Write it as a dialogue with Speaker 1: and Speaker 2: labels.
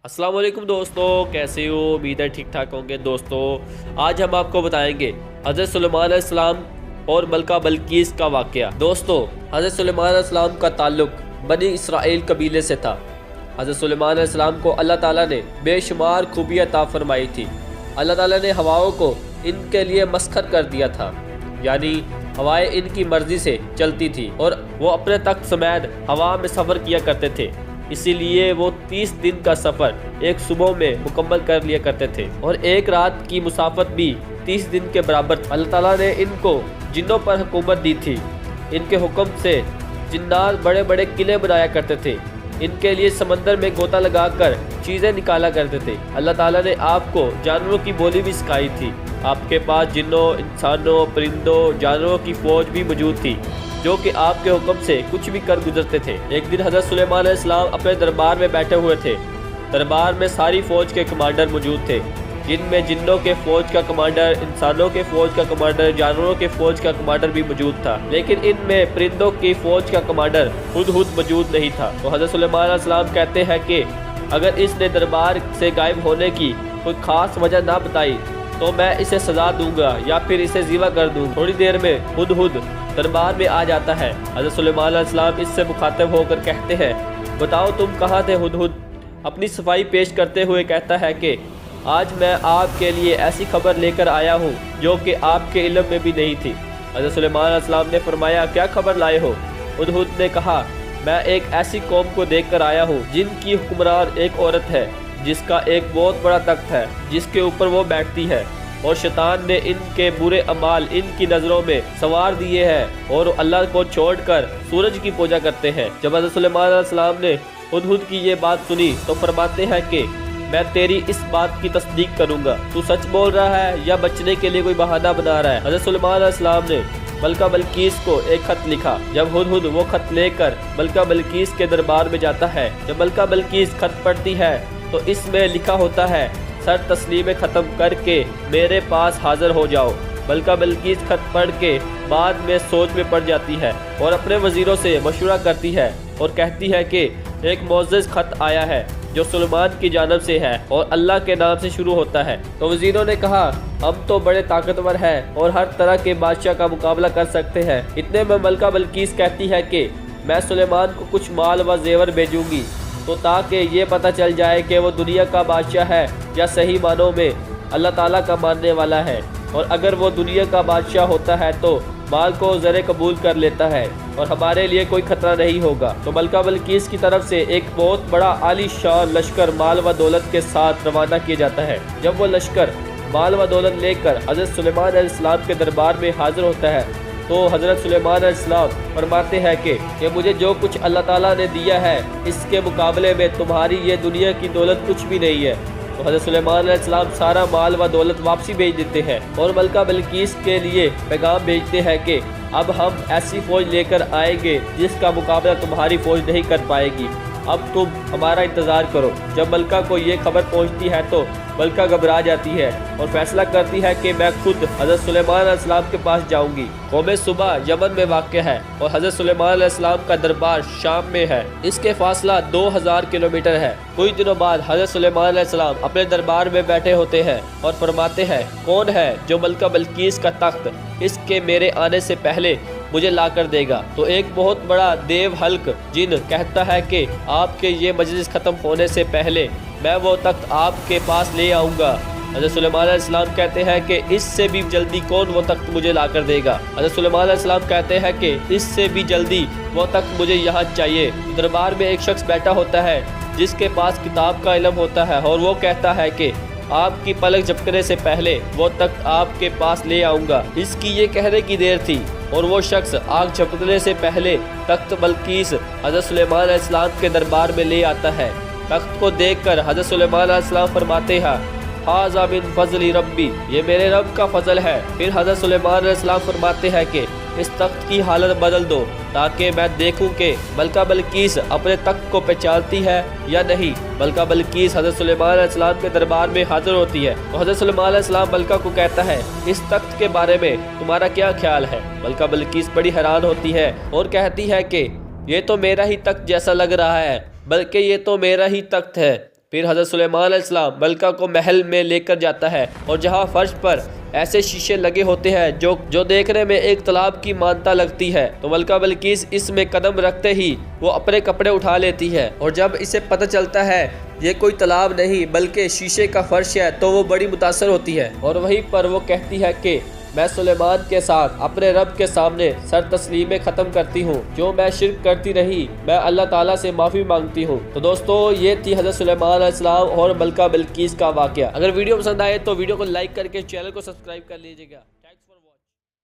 Speaker 1: अस्सलाम वालेकुम दोस्तों, कैसे हो? उम्मीद है ठीक ठाक होंगे। दोस्तों, आज हम आपको बताएंगे हज़रत सुलेमान अलैहिस्सलाम और मलका बल्कीस का वाक़या। दोस्तों, हज़रत सुलेमान अलैहिस्सलाम का ताल्लुक बनी इसराइल कबीले से था। हज़रत सुलेमान अलैहिस्सलाम को अल्लाह ताला ने बेशुमार खूबियाँ अता फरमाई थी। अल्लाह ताला ने हवाओं को इनके लिए मस्खर कर दिया था, यानी हवाएं इनकी मर्जी से चलती थी और वो अपने तख्त समेत हवा में सफ़र किया करते थे। इसीलिए वो 30 दिन का सफ़र एक सुबह में मुकम्मल कर लिया करते थे और एक रात की मुसाफत भी 30 दिन के बराबर। अल्लाह ताला ने इनको जिन्नों पर हुकूमत दी थी। इनके हुक्म से जिन्नात बड़े बड़े किले बनाया करते थे। इनके लिए समंदर में गोता लगाकर चीज़ें निकाला करते थे। अल्लाह ताला ने आपको जानवरों की बोली भी सिखाई थी। आपके पास जिन्नों, इंसानों, परिंदों, जानवरों की फ़ौज भी मौजूद थी जो कि आपके हुक्म से कुछ भी कर गुजरते थे। एक दिन हज़रत सुलेमान अलैहिस्सलाम अपने दरबार में बैठे हुए थे। दरबार में सारी फ़ौज के कमांडर मौजूद थे, जिनमें जिन्नों के फ़ौज का कमांडर, इंसानों के फ़ौज का कमांडर, जानवरों के फ़ौज का कमांडर भी मौजूद था। लेकिन इनमें परिंदों की फ़ौज का कमांडर हुदहुद मौजूद नहीं था। तो हज़रत सुलेमान अलैहिस्सलाम कहते हैं कि अगर इसने दरबार से गायब होने की कोई ख़ास वजह ना बताई तो मैं इसे सज़ा दूंगा या फिर इसे ज़िबा कर दूंगा। थोड़ी देर में हुदहुद दरबार में आ जाता है। हज़रत सुलेमान अलैहिस्सलाम इससे मुखातब होकर कहते हैं, बताओ तुम कहाँ थे? हुदहुद अपनी सफाई पेश करते हुए कहता है कि आज मैं आपके लिए ऐसी खबर लेकर आया हूँ जो कि आपके इल्म में भी नहीं थी। हज़रत सुलेमान अलैहिस्सलाम ने फरमाया, क्या खबर लाए हो? हुदहुद ने कहा, मैं एक ऐसी कौम को देख कर आया हूँ जिनकी हुक्मरान एक औरत है, जिसका एक बहुत बड़ा तख्त है, जिसके ऊपर वो बैठती है और शैतान ने इनके बुरे अमाल इनकी नज़रों में संवार दिए हैं और अल्लाह को छोड़कर सूरज की पूजा करते हैं। जब हज़रत सुलेमान अलैहिस्सलाम ने हुदहुद की ये बात सुनी तो फरमाते हैं कि मैं तेरी इस बात की तस्दीक करूंगा। तू सच बोल रहा है या बचने के लिए कोई बहाना बना रहा है? हज़रत सुलेमान अलैहिस्सलाम ने मलका बल्कीस को एक खत लिखा। जब हुदहुद वो खत लेकर मलका बल्कीस के दरबार में जाता है, जब मलका बल्कीस खत पढ़ती है तो इसमें लिखा होता है, सर तस्लीमें ख़त्म करके मेरे पास हाज़िर हो जाओ। मलका बल्कीस खत पढ़ के बाद में सोच में पड़ जाती है और अपने वज़ीरों से मशवरा करती है और कहती है कि एक मोअज़्ज़ज़ खत आया है जो सुलेमान की जानब से है और अल्लाह के नाम से शुरू होता है। तो वज़ीरों ने कहा, हम तो बड़े ताकतवर हैं और हर तरह के बादशाह का मुकाबला कर सकते हैं। इतने में मलका बल्कीस कहती है कि मैं सुलेमान को कुछ माल व जेवर भेजूँगी तो ताकि ये पता चल जाए कि वो दुनिया का बादशाह है या सही मानों में अल्लाह ताला का मानने वाला है, और अगर वो दुनिया का बादशाह होता है तो माल को ज़रे कबूल कर लेता है और हमारे लिए कोई खतरा नहीं होगा। तो मलका बल्कीस की तरफ से एक बहुत बड़ा आली शान लश्कर माल व दौलत के साथ रवाना किया जाता है। जब वो लश्कर माल व दौलत लेकर हज़रत सुलेमान अलैहिस्सलाम के दरबार में हाज़िर होता है तो हज़रत सुलेमान अलैहिस्सलाम फरमाते हैं कि मुझे जो कुछ अल्लाह ताला ने दिया है इसके मुकाबले में तुम्हारी ये दुनिया की दौलत कुछ भी नहीं है। तो हज़रत सुलेमान अलैहिस्सलाम सारा माल व दौलत वापसी भेज देते हैं और मलका बल्कीस के लिए पैगाम भेजते हैं कि अब हम ऐसी फ़ौज लेकर आएंगे जिसका मुकाबला तुम्हारी फ़ौज नहीं कर पाएगी, अब तुम हमारा इंतज़ार करो। जब मलका को ये खबर पहुंचती है तो मलका घबरा जाती है और फैसला करती है कि मैं खुद हज़रत सुलेमान अलैहिस्सलाम के पास जाऊंगी। कौम सुबह यमन में वाक़ है और हज़रत सुलेमान अलैहिस्सलाम का दरबार शाम में है। इसके फासला 2000 किलोमीटर है। कुछ दिनों बाद हज़रत सुलेमान अलैहिस्सलाम अपने दरबार में बैठे होते हैं और फरमाते हैं, कौन है जो मलका बल्कीस का तख्त इसके मेरे आने से पहले मुझे ला कर देगा? तो एक बहुत बड़ा देव हल्क जिन कहता है कि आपके ये मजलिस ख़त्म होने से पहले मैं वो तख्त आपके पास ले आऊँगा। हज़रत सुलेमान अलैहिस्सलाम कहते हैं कि इससे भी जल्दी कौन वो तख्त मुझे ला कर देगा? हज़रत सुलेमान अलैहिस्सलाम कहते हैं कि इससे भी जल्दी वो तख्त मुझे यहाँ चाहिए। दरबार में एक शख्स बैठा होता है जिसके पास किताब का इल्म होता है और वो कहता है कि आपकी पलक झपकने से पहले वो तख्त आपके पास ले आऊँगा। इसकी ये कहने की देर थी और वो शख्स आग झपकने से पहले तख्त बल्कीस हज़रत सुलेमान अलैहिस्सलाम के दरबार में ले आता है। तख्त को देखकर हज़रत सुलेमान अलैहिस्सलाम फरमाते हैं, हाज़ा मिन फ़ज़्लि रब्बी, ये मेरे रब का फ़ज़ल है। फिर हज़रत सुलेमान अलैहिस्सलाम फरमाते हैं कि इस तख्त की हालत बदल दो ताकि मैं देखूं कि मलका बल्कीस अपने तख्त को पहचानती है या नहीं। मलका बल्कीस हज़रत सुलेमान अलैहिस्सलाम के दरबार में हाज़िर होती है तो हज़रत सुलेमान अलैहिस्सलाम मलका को कहता है, इस तख्त के बारे में तुम्हारा क्या ख्याल है? मलका बल्कीस बड़ी हैरान होती है और कहती है कि ये तो मेरा ही तख्त जैसा लग रहा है, बल्कि ये तो मेरा ही तख्त है। پھر حضرت سلیمان علیہ السلام ملکہ کو محل میں لے کر جاتا ہے اور جہاں فرش پر ایسے شیشے لگے ہوتے ہیں جو دیکھنے میں ایک تالاب کی مانتا لگتی ہے، تو ملکہ بلقیس اس میں قدم رکھتے ہی وہ اپنے کپڑے اٹھا لیتی ہے، اور جب اسے پتہ چلتا ہے یہ کوئی تالاب نہیں بلکہ شیشے کا فرش ہے تو وہ بڑی متاثر ہوتی ہے، اور وہیں پر وہ کہتی ہے کہ میں سلیمان کے ساتھ اپنے رب کے سامنے سر تسلیمیں ختم کرتی ہوں، جو میں شرک کرتی رہی میں اللہ تعالیٰ سے معافی مانگتی ہوں۔ تو دوستو یہ تھی حضرت سلیمان علیہ السلام اور ملکہ بلقیس کا واقعہ۔ اگر ویڈیو پسند آئے تو ویڈیو کو لائک کر کے چینل کو سبسکرائب کر لیجیے گا۔